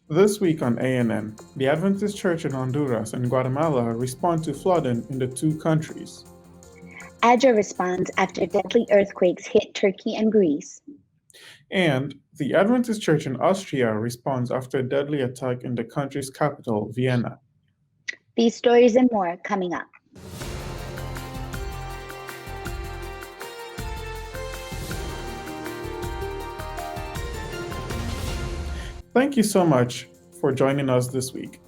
This week on ANN, the Adventist Church in Honduras and Guatemala respond to flooding in the two countries. ADRA responds after deadly earthquakes hit Turkey and Greece. And the Adventist Church in Austria responds after a deadly attack in the country's capital, Vienna. These stories and more coming up. Thank you so much for joining us this week.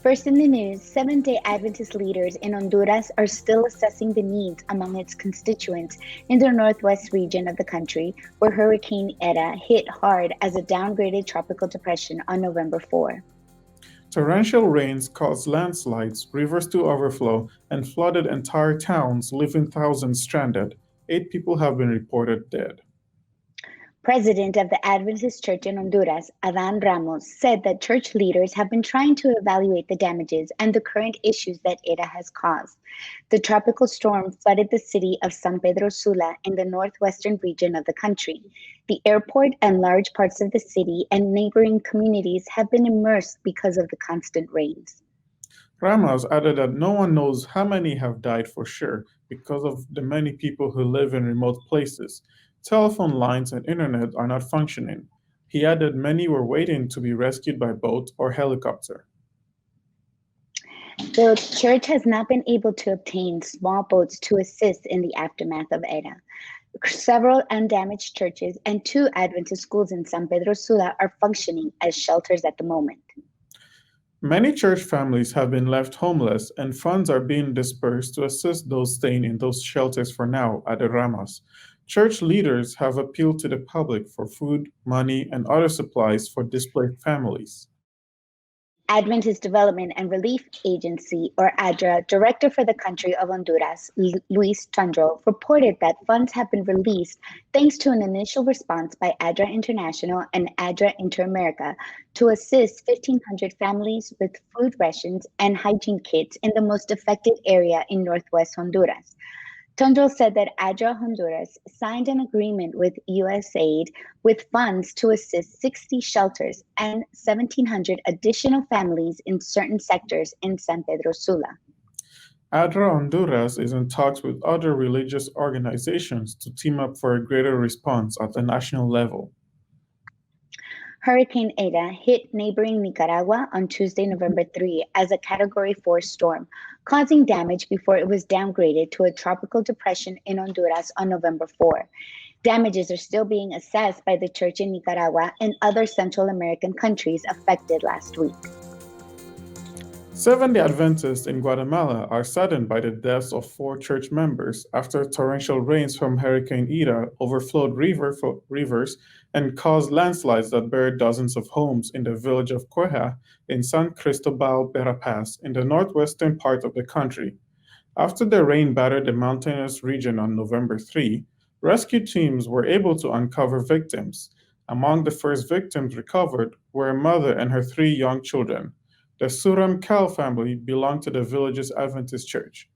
First in the news, Seventh-day Adventist leaders in Honduras are still assessing the needs among its constituents in the northwest region of the country, where Hurricane Eta hit hard as a downgraded tropical depression on November 4. Torrential rains caused landslides, rivers to overflow, and flooded entire towns, leaving thousands stranded. 8 people have been reported dead. President of the Adventist Church in Honduras, Adán Ramos, said that church leaders have been trying to evaluate the damages and the current issues that Eta has caused. The tropical storm flooded the city of San Pedro Sula in the northwestern region of the country. The airport and large parts of the city and neighboring communities have been immersed because of the constant rains. Ramos added that no one knows how many have died for sure because of the many people who live in remote places. Telephone lines and internet are not functioning. He added many were waiting to be rescued by boat or helicopter. The church has not been able to obtain small boats to assist in the aftermath of Eta. Several undamaged churches and 2 Adventist schools in San Pedro Sula are functioning as shelters at the moment. Many church families have been left homeless, and funds are being dispersed to assist those staying in those shelters for now, added Ramos. Church leaders have appealed to the public for food, money, and other supplies for displaced families. Adventist Development and Relief Agency, or ADRA, director for the country of Honduras, Luis Tundro, reported that funds have been released thanks to an initial response by ADRA International and ADRA Inter-America to assist 1,500 families with food rations and hygiene kits in the most affected area in northwest Honduras. Tundro said that ADRA Honduras signed an agreement with USAID with funds to assist 60 shelters and 1,700 additional families in certain sectors in San Pedro Sula. ADRA Honduras is in talks with other religious organizations to team up for a greater response at the national level. Hurricane Eta hit neighboring Nicaragua on Tuesday, November 3 as a Category 4 storm, causing damage before it was downgraded to a tropical depression in Honduras on November 4. Damages are still being assessed by the church in Nicaragua and other Central American countries affected last week. Seventh-day Adventists in Guatemala are saddened by the deaths of 4 church members after torrential rains from Hurricane Eta overflowed rivers and caused landslides that buried dozens of homes in the village of Cueja in San Cristobal Verapaz in the northwestern part of the country. After the rain battered the mountainous region on November 3, rescue teams were able to uncover victims. Among the first victims recovered were a mother and her 3 young children. The Suram Cal family belonged to the village's Adventist church.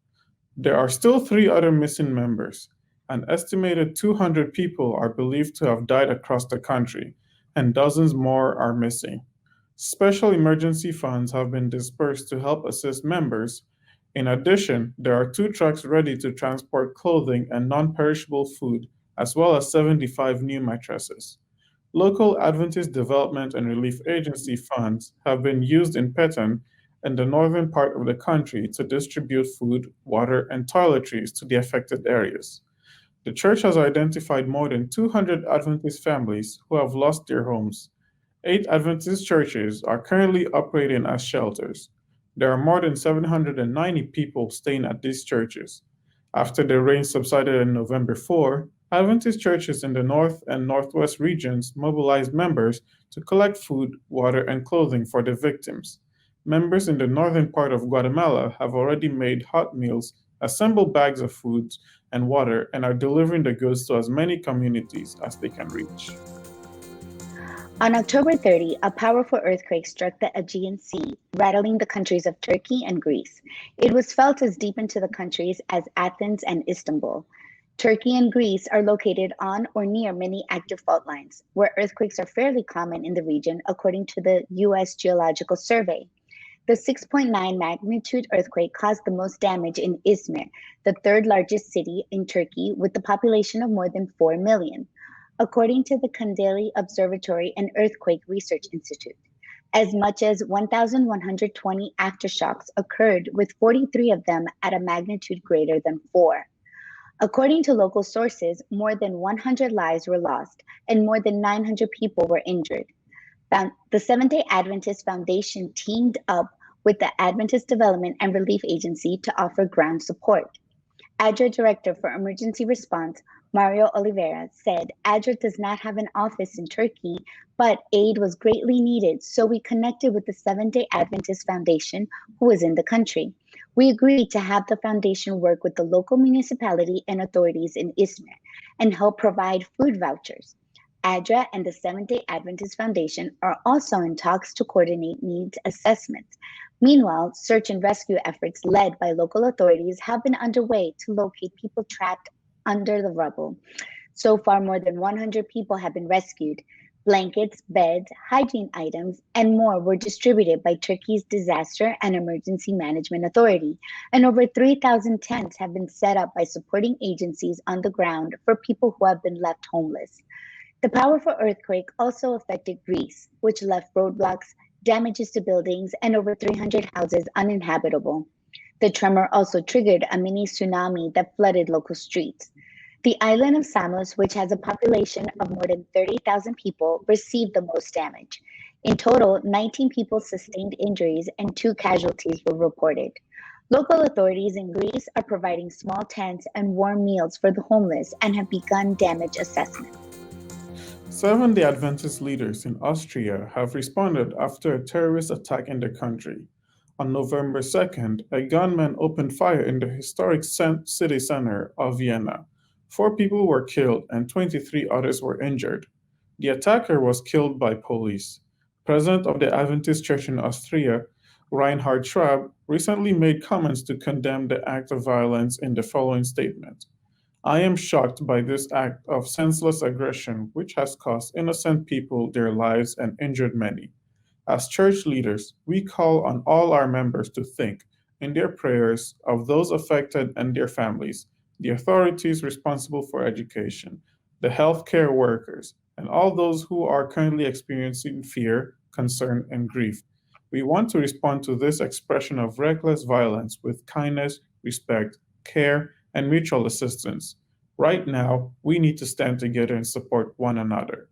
There are still 3 other missing members. An estimated 200 people are believed to have died across the country, and dozens more are missing. Special emergency funds have been dispersed to help assist members. In addition, there are 2 trucks ready to transport clothing and non-perishable food, as well as 75 new mattresses. Local Adventist Development and Relief Agency funds have been used in Petén and the northern part of the country to distribute food, water, and toiletries to the affected areas. The church has identified more than 200 Adventist families who have lost their homes. 8 Adventist churches are currently operating as shelters. There are more than 790 people staying at these churches. After the rain subsided on November 4, Adventist churches in the north and northwest regions mobilized members to collect food, water, and clothing for the victims. Members in the northern part of Guatemala have already made hot meals, assembled bags of food and water, and are delivering the goods to as many communities as they can reach. On October 30, a powerful earthquake struck the Aegean Sea, rattling the countries of Turkey and Greece. It was felt as deep into the countries as Athens and Istanbul. Turkey and Greece are located on or near many active fault lines, where earthquakes are fairly common in the region, according to the U.S. Geological Survey. The 6.9 magnitude earthquake caused the most damage in Izmir, the third largest city in Turkey, with a population of more than 4 million, according to the Kandili Observatory and Earthquake Research Institute. As much as 1,120 aftershocks occurred, with 43 of them at a magnitude greater than 4. According to local sources, more than 100 lives were lost and more than 900 people were injured. The Seventh-day Adventist Foundation teamed up with the Adventist Development and Relief Agency to offer ground support. ADRA Director for Emergency Response, Mario Oliveira, said ADRA does not have an office in Turkey, but aid was greatly needed, so we connected with the Seventh-day Adventist Foundation, who is in the country. We agreed to have the foundation work with the local municipality and authorities in Izmir and help provide food vouchers. ADRA and the Seventh-day Adventist Foundation are also in talks to coordinate needs assessments. Meanwhile, search and rescue efforts led by local authorities have been underway to locate people trapped under the rubble. So far, more than 100 people have been rescued. Blankets, beds, hygiene items, and more were distributed by Turkey's Disaster and Emergency Management Authority, and over 3,000 tents have been set up by supporting agencies on the ground for people who have been left homeless. The powerful earthquake also affected Greece, which left roadblocks, damages to buildings, and over 300 houses uninhabitable. The tremor also triggered a mini tsunami that flooded local streets. The island of Samos, which has a population of more than 30,000 people, received the most damage. In total, 19 people sustained injuries and 2 casualties were reported. Local authorities in Greece are providing small tents and warm meals for the homeless and have begun damage assessment. Seventh-day Adventist leaders in Austria have responded after a terrorist attack in the country. On November 2nd, a gunman opened fire in the historic city center of Vienna. 4 people were killed and 23 others were injured. The attacker was killed by police. President of the Adventist Church in Austria, Reinhard Schwab, recently made comments to condemn the act of violence in the following statement. I am shocked by this act of senseless aggression which has cost innocent people their lives and injured many. As church leaders, we call on all our members to think, in their prayers, of those affected and their families, the authorities responsible for education, the healthcare workers, and all those who are currently experiencing fear, concern, and grief. We want to respond to this expression of reckless violence with kindness, respect, care, and mutual assistance. Right now, we need to stand together and support one another.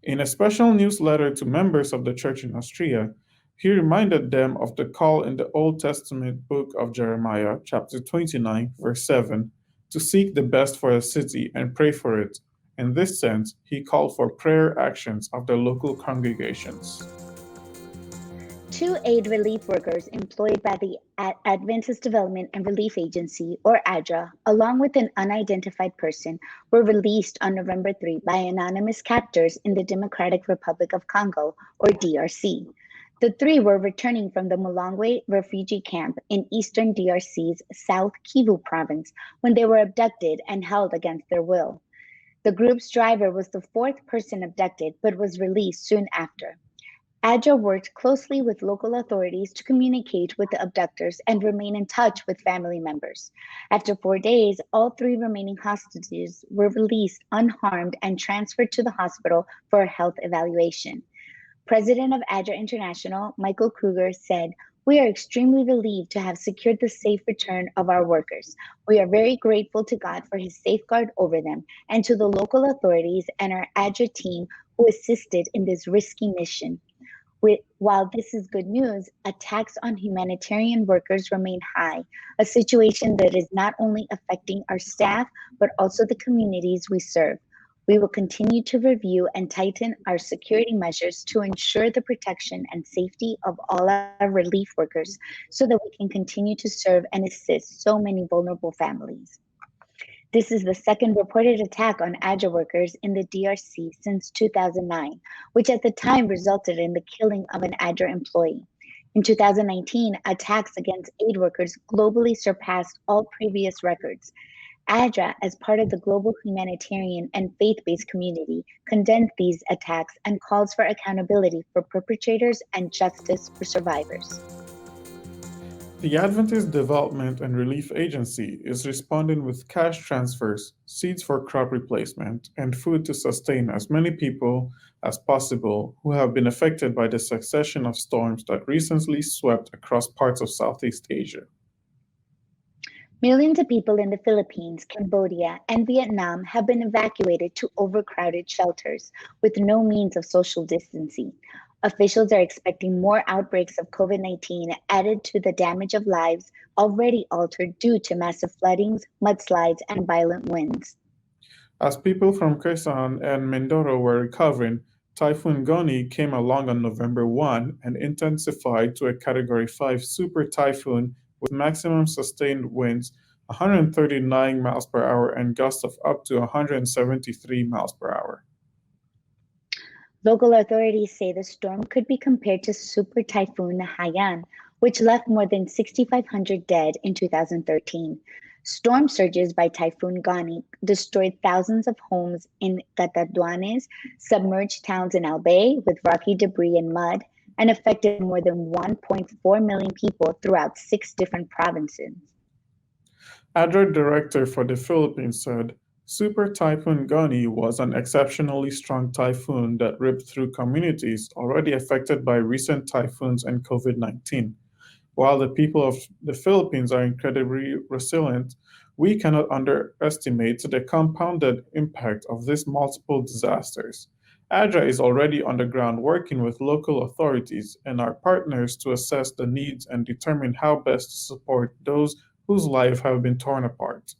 In a special newsletter to members of the church in Austria, he reminded them of the call in the Old Testament book of Jeremiah, chapter 29, verse 7, to seek the best for the city and pray for it. In this sense, he called for prayer actions of the local congregations. 2 aid relief workers employed by the Adventist Development and Relief Agency, or ADRA, along with an unidentified person, were released on November 3 by anonymous captors in the Democratic Republic of Congo, or DRC. The 3 were returning from the Mulongwe refugee camp in eastern DRC's South Kivu province when they were abducted and held against their will. The group's driver was the 4th person abducted but was released soon after. ADRA worked closely with local authorities to communicate with the abductors and remain in touch with family members. After 4 days, all 3 remaining hostages were released unharmed and transferred to the hospital for a health evaluation. President of ADRA International, Michael Kruger, said, "We are extremely relieved to have secured the safe return of our workers. We are very grateful to God for his safeguard over them and to the local authorities and our ADRA team who assisted in this risky mission." While this is good news, attacks on humanitarian workers remain high, a situation that is not only affecting our staff, but also the communities we serve. We will continue to review and tighten our security measures to ensure the protection and safety of all our relief workers so that we can continue to serve and assist so many vulnerable families. This is the second reported attack on ADRA workers in the DRC since 2009, which at the time resulted in the killing of an ADRA employee. In 2019, attacks against aid workers globally surpassed all previous records. ADRA, as part of the global humanitarian and faith-based community, condemned these attacks and calls for accountability for perpetrators and justice for survivors. The Adventist Development and Relief Agency is responding with cash transfers, seeds for crop replacement, and food to sustain as many people as possible who have been affected by the succession of storms that recently swept across parts of Southeast Asia. Millions of people in the Philippines, Cambodia, and Vietnam have been evacuated to overcrowded shelters with no means of social distancing. Officials are expecting more outbreaks of COVID-19 added to the damage of lives already altered due to massive floodings, mudslides, and violent winds. As people from Quezon and Mindoro were recovering, Typhoon Goni came along on November 1 and intensified to a Category 5 super typhoon with maximum sustained winds 139 miles per hour and gusts of up to 173 miles per hour. Local authorities say the storm could be compared to Super Typhoon Haiyan, which left more than 6,500 dead in 2013. Storm surges by Typhoon Goni destroyed thousands of homes in Catanduanes, submerged towns in Albay with rocky debris and mud, and affected more than 1.4 million people throughout 6 different provinces. ADRA director for the Philippines said, Super Typhoon Goni was an exceptionally strong typhoon that ripped through communities already affected by recent typhoons and COVID-19. While the people of the Philippines are incredibly resilient, we cannot underestimate the compounded impact of these multiple disasters. ADRA is already on the ground working with local authorities and our partners to assess the needs and determine how best to support those whose lives have been torn apart.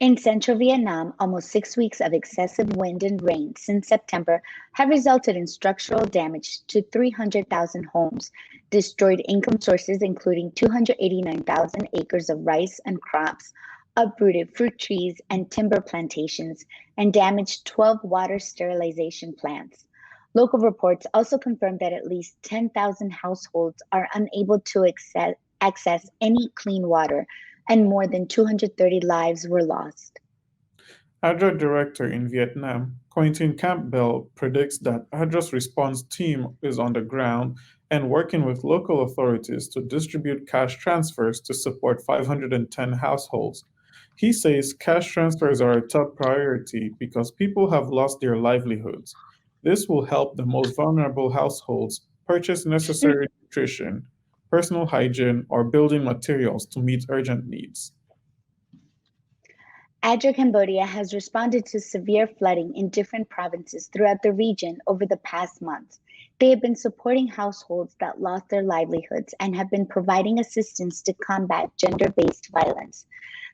In central Vietnam, almost 6 weeks of excessive wind and rain since September have resulted in structural damage to 300,000 homes, destroyed income sources including 289,000 acres of rice and crops, uprooted fruit trees and timber plantations, and damaged 12 water sterilization plants. Local reports also confirmed that at least 10,000 households are unable to access any clean water, and more than 230 lives were lost. ADRA director in Vietnam, Quentin Campbell, predicts that ADRA's response team is on the ground and working with local authorities to distribute cash transfers to support 510 households. He says cash transfers are a top priority because people have lost their livelihoods. This will help the most vulnerable households purchase necessary nutrition, personal hygiene, or building materials to meet urgent needs. ADRA Cambodia has responded to severe flooding in different provinces throughout the region over the past month. They have been supporting households that lost their livelihoods and have been providing assistance to combat gender-based violence.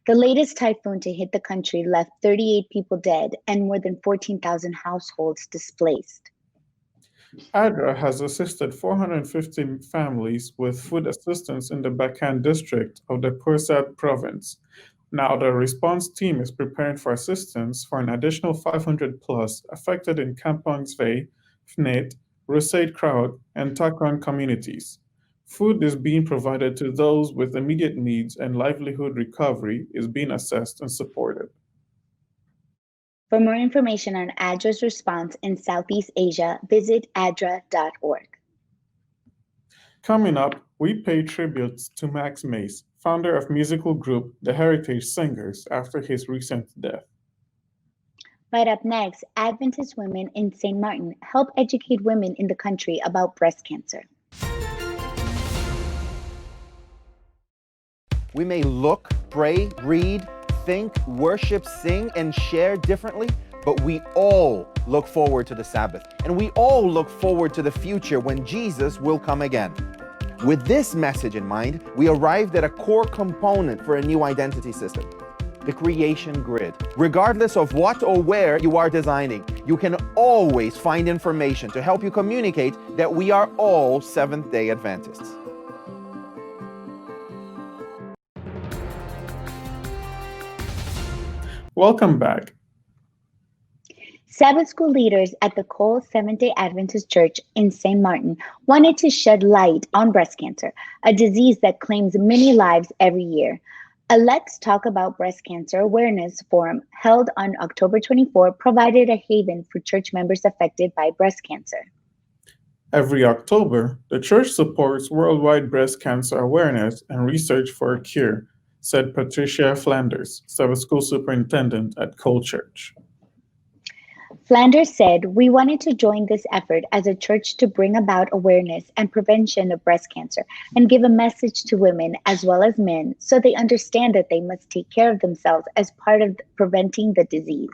The latest typhoon to hit the country left 38 people dead and more than 14,000 households displaced. ADRA has assisted 450 families with food assistance in the Bacan district of the Pursat province. Now the response team is preparing for assistance for an additional 500 plus affected in Kampong Svei, Fnet, Rusade Kraut, and Takran communities. Food is being provided to those with immediate needs and livelihood recovery is being assessed and supported. For more information on ADRA's response in Southeast Asia, visit adra.org. Coming up, we pay tribute to Max Mace, founder of musical group The Heritage Singers, after his recent death. Right up next, Adventist women in St. Martin help educate women in the country about breast cancer. We may look, pray, read, think, worship, sing, and share differently, but we all look forward to the Sabbath. And we all look forward to the future when Jesus will come again. With this message in mind, we arrived at a core component for a new identity system, the creation grid. Regardless of what or where you are designing, you can always find information to help you communicate that we are all Seventh-day Adventists. Welcome back. Sabbath school leaders at the Cole Seventh-day Adventist Church in St. Martin wanted to shed light on breast cancer, a disease that claims many lives every year. A Let's Talk About Breast Cancer Awareness Forum held on October 24 provided a haven for church members affected by breast cancer. Every October, the church supports worldwide breast cancer awareness and research for a cure, said Patricia Flanders, Sabbath School Superintendent at Cole Church. Flanders said, "We wanted to join this effort as a church to bring about awareness and prevention of breast cancer and give a message to women as well as men so they understand that they must take care of themselves as part of preventing the disease."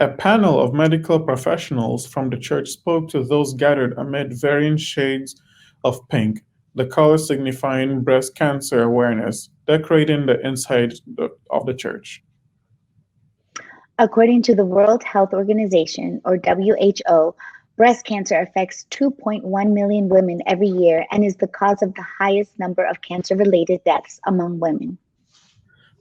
A panel of medical professionals from the church spoke to those gathered amid varying shades of pink, the color signifying breast cancer awareness, decorating the inside of the church. According to the World Health Organization, or WHO, breast cancer affects 2.1 million women every year and is the cause of the highest number of cancer-related deaths among women.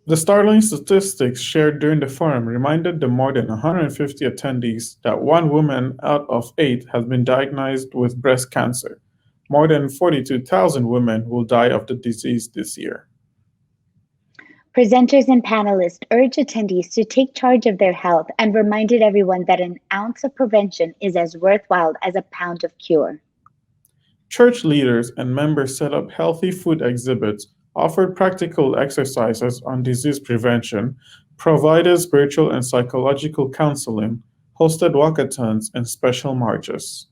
The startling statistics shared during the forum reminded the more than 150 attendees that 1 woman out of 8 has been diagnosed with breast cancer. More than 42,000 women will die of the disease this year. Presenters and panelists urged attendees to take charge of their health and reminded everyone that an ounce of prevention is as worthwhile as a pound of cure. Church leaders and members set up healthy food exhibits, offered practical exercises on disease prevention, provided spiritual and psychological counseling, hosted walkathons, and special marches.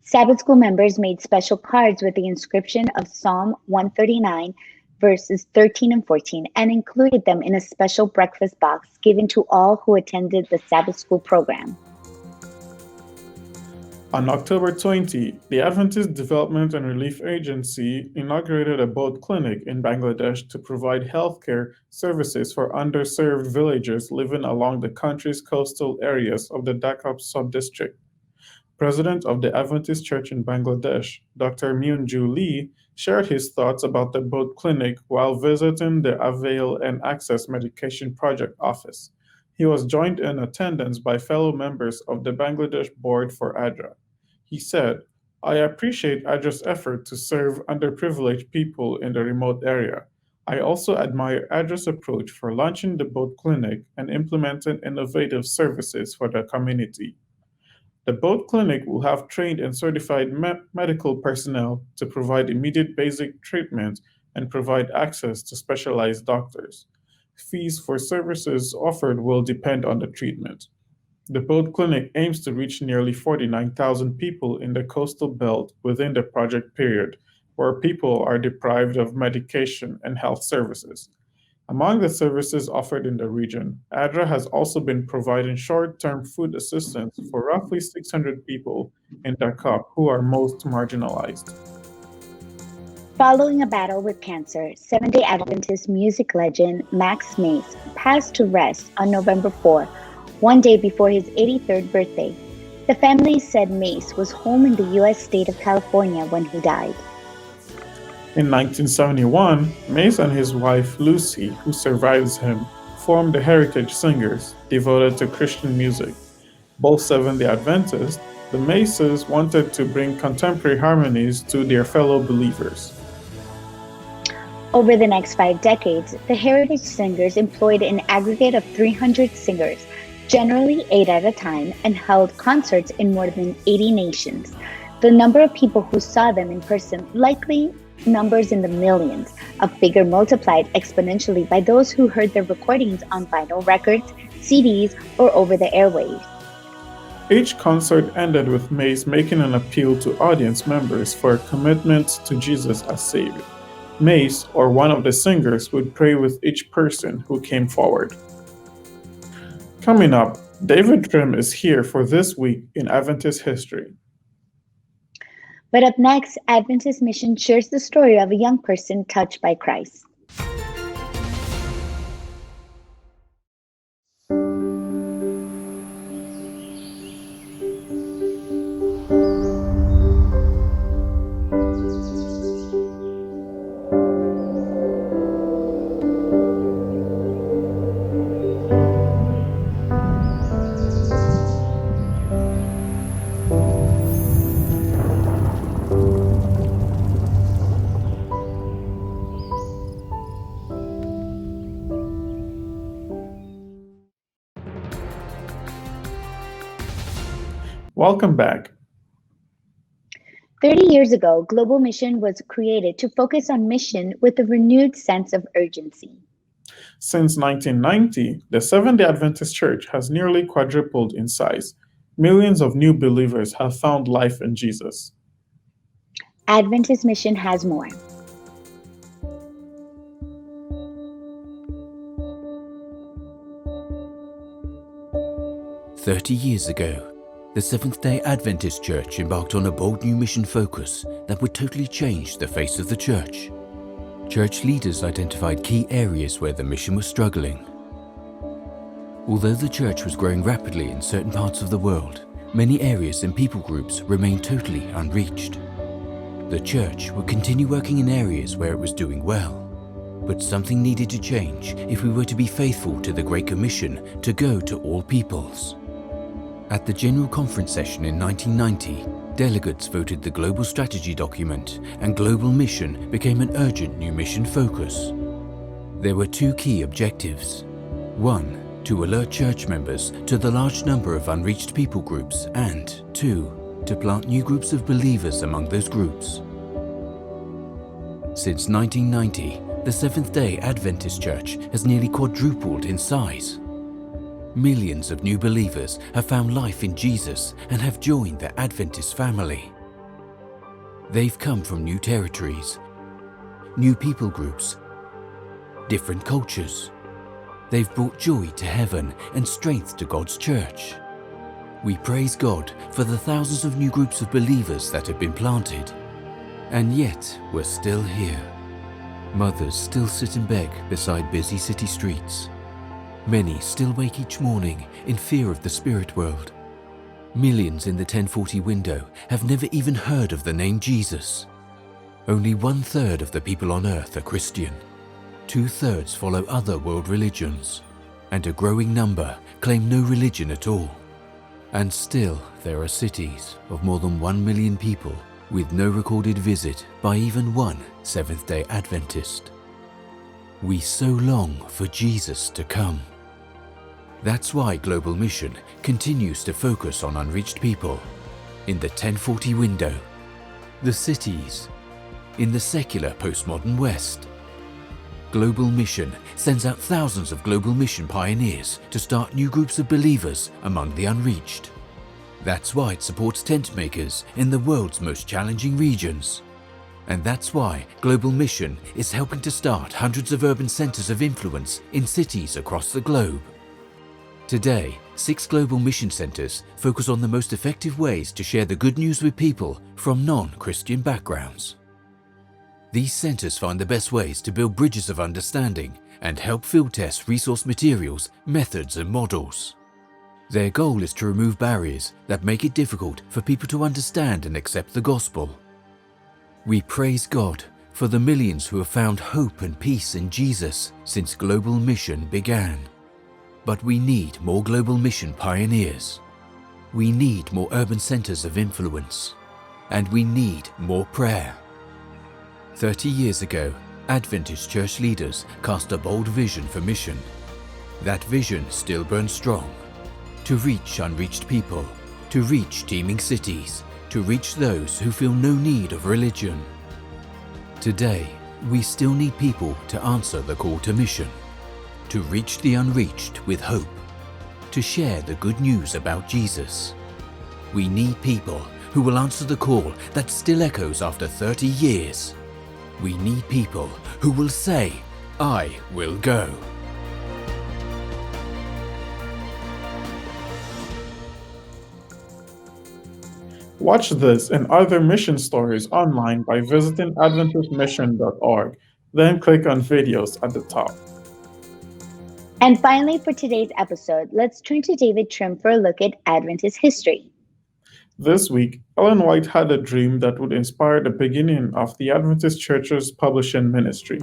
Sabbath School members made special cards with the inscription of Psalm 139, verses 13 and 14, and included them in a special breakfast box given to all who attended the Sabbath School program. On October 20, the Adventist Development and Relief Agency inaugurated a boat clinic in Bangladesh to provide healthcare services for underserved villagers living along the country's coastal areas of the Dhaka sub-district. President of the Adventist Church in Bangladesh, Dr. Myunju Lee, shared his thoughts about the boat clinic while visiting the Avail and Access Medication Project office. He was joined in attendance by fellow members of the Bangladesh Board for ADRA. He said, "I appreciate ADRA's effort to serve underprivileged people in the remote area. I also admire ADRA's approach for launching the boat clinic and implementing innovative services for the community." The boat clinic will have trained and certified medical personnel to provide immediate basic treatment and provide access to specialized doctors. Fees for services offered will depend on the treatment. The boat clinic aims to reach nearly 49,000 people in the coastal belt within the project period, where people are deprived of medication and health services. Among the services offered in the region, ADRA has also been providing short-term food assistance for roughly 600 people in Dhaka who are most marginalized. Following a battle with cancer, Seventh-day Adventist music legend Max Mace passed to rest on November 4, one day before his 83rd birthday. The family said Mace was home in the U.S. state of California when he died. In 1971, Mace and his wife Lucy, who survives him, formed the Heritage Singers, devoted to Christian music. Both Seventh-day Adventists, the Maces wanted to bring contemporary harmonies to their fellow believers. Over the next 5 decades, the Heritage Singers employed an aggregate of 300 singers, generally 8 at a time, and held concerts in more than 80 nations. The number of people who saw them in person likely numbers in the millions, a figure multiplied exponentially by those who heard their recordings on vinyl records, CDs, or over the airwaves. Each concert ended with Mace making an appeal to audience members for a commitment to Jesus as Savior. Mace, or one of the singers, would pray with each person who came forward. Coming up, David Trim is here for This Week in Adventist History. But up next, Adventist Mission shares the story of a young person touched by Christ. Welcome back. 30 years ago, Global Mission was created to focus on mission with a renewed sense of urgency. Since 1990, the Seventh-day Adventist Church has nearly quadrupled in size. Millions of new believers have found life in Jesus. Adventist Mission has more. "30 years ago, the Seventh-day Adventist Church embarked on a bold new mission focus that would totally change the face of the church. Church leaders identified key areas where the mission was struggling. Although the church was growing rapidly in certain parts of the world, many areas and people groups remained totally unreached. The church would continue working in areas where it was doing well, but something needed to change if we were to be faithful to the Great Commission to go to all peoples. At the General Conference session in 1990, delegates voted the Global Strategy document, and Global Mission became an urgent new mission focus. There were two key objectives. One, to alert church members to the large number of unreached people groups, and two, to plant new groups of believers among those groups. Since 1990, the Seventh-day Adventist Church has nearly quadrupled in size. Millions of new believers have found life in Jesus and have joined the Adventist family. They've come from new territories, new people groups, different cultures. They've brought joy to heaven and strength to God's church. We praise God for the thousands of new groups of believers that have been planted. And yet, we're still here. Mothers still sit and beg beside busy city streets. Many still wake each morning in fear of the spirit world. Millions in the 1040 window have never even heard of the name Jesus. Only 1/3 of the people on earth are Christian. 2/3 follow other world religions, and a growing number claim no religion at all. And still, there are cities of more than 1 million people with no recorded visit by even one Seventh-day Adventist. We so long for Jesus to come. That's why Global Mission continues to focus on unreached people in the 1040 window, the cities, in the secular postmodern West. Global Mission sends out thousands of Global Mission pioneers to start new groups of believers among the unreached. That's why it supports tent makers in the world's most challenging regions. And that's why Global Mission is helping to start hundreds of urban centers of influence in cities across the globe. Today, 6 Global Mission Centers focus on the most effective ways to share the good news with people from non-Christian backgrounds. These centers find the best ways to build bridges of understanding and help field test resource materials, methods, and models. Their goal is to remove barriers that make it difficult for people to understand and accept the gospel. We praise God for the millions who have found hope and peace in Jesus since Global Mission began. But we need more Global Mission pioneers. We need more urban centers of influence. And we need more prayer. 30 years ago, Adventist church leaders cast a bold vision for mission. That vision still burns strong. To reach unreached people, to reach teeming cities, to reach those who feel no need of religion. Today, we still need people to answer the call to mission. To reach the unreached with hope, to share the good news about Jesus. We need people who will answer the call that still echoes after 30 years. We need people who will say, "I will go." Watch this and other mission stories online by visiting adventistmission.org, then click on videos at the top. And finally, for today's episode, let's turn to David Trim for a look at Adventist history. This week, Ellen White had a dream that would inspire the beginning of the Adventist Church's publishing ministry.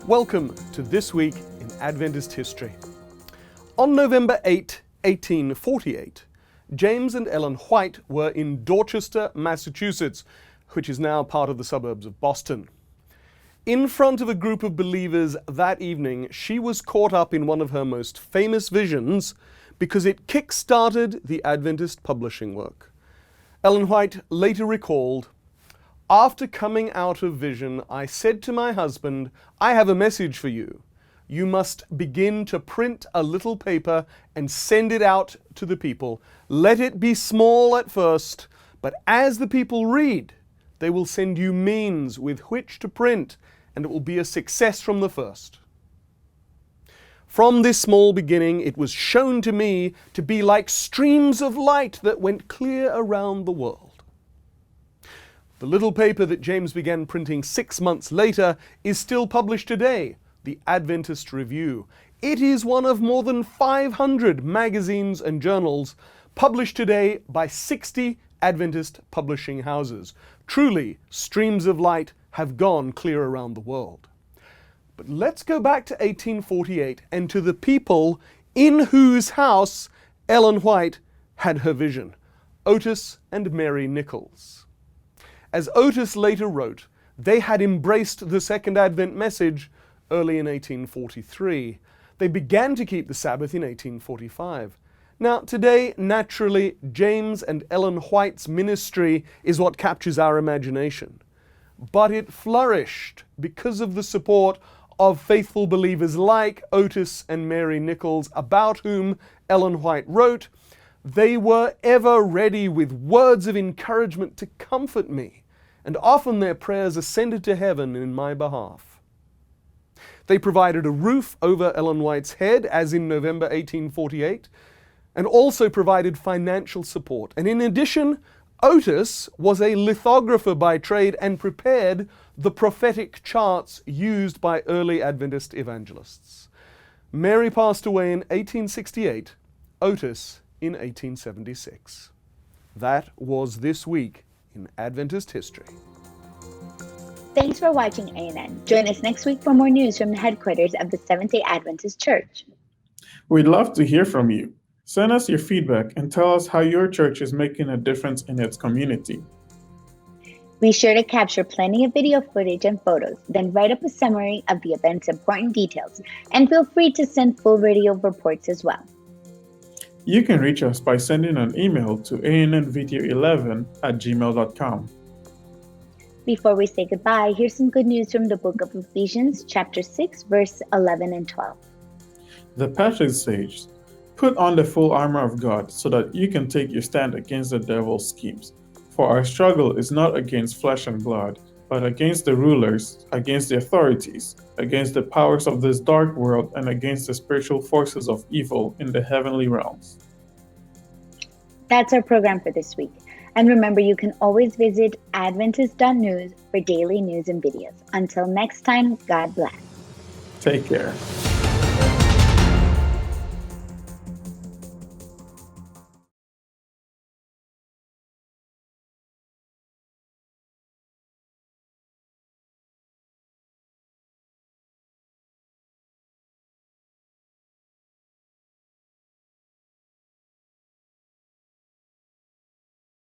Welcome to This Week in Adventist History. On November 8, 1848, James and Ellen White were in Dorchester, Massachusetts, which is now part of the suburbs of Boston. In front of a group of believers that evening, she was caught up in one of her most famous visions because it kick-started the Adventist publishing work. Ellen White later recalled, "After coming out of vision, I said to my husband, 'I have a message for you. You must begin to print a little paper and send it out to the people. Let it be small at first, but as the people read, they will send you means with which to print, and it will be a success from the first.' From this small beginning, it was shown to me to be like streams of light that went clear around the world." The little paper that James began printing 6 months later is still published today, the Adventist Review. It is one of more than 500 magazines and journals published today by 60 Adventist publishing houses. Truly, streams of light have gone clear around the world. But let's go back to 1848 and to the people in whose house Ellen White had her vision, Otis and Mary Nichols. As Otis later wrote, they had embraced the Second Advent message early in 1843. They began to keep the Sabbath in 1845. Now, today, naturally, James and Ellen White's ministry is what captures our imagination. But it flourished because of the support of faithful believers like Otis and Mary Nichols, about whom Ellen White wrote, "They were ever ready with words of encouragement to comfort me, and often their prayers ascended to heaven in my behalf." They provided a roof over Ellen White's head, as in November 1848, and also provided financial support. And in addition, Otis was a lithographer by trade and prepared the prophetic charts used by early Adventist evangelists. Mary passed away in 1868, Otis in 1876. That was this week in Adventist history. Thanks for watching ANN. Join us next week for more news from the headquarters of the Seventh-day Adventist Church. We'd love to hear from you. Send us your feedback and tell us how your church is making a difference in its community. Be sure to capture plenty of video footage and photos, then write up a summary of the event's important details, and feel free to send full video reports as well. You can reach us by sending an email to annvideo11@gmail.com. Before we say goodbye, here's some good news from the book of Ephesians, chapter 6, verse 11 and 12. The passage says, "Put on the full armor of God so that you can take your stand against the devil's schemes. For our struggle is not against flesh and blood, but against the rulers, against the authorities, against the powers of this dark world, and against the spiritual forces of evil in the heavenly realms." That's our program for this week. And remember, you can always visit Adventist.news for daily news and videos. Until next time, God bless. Take care.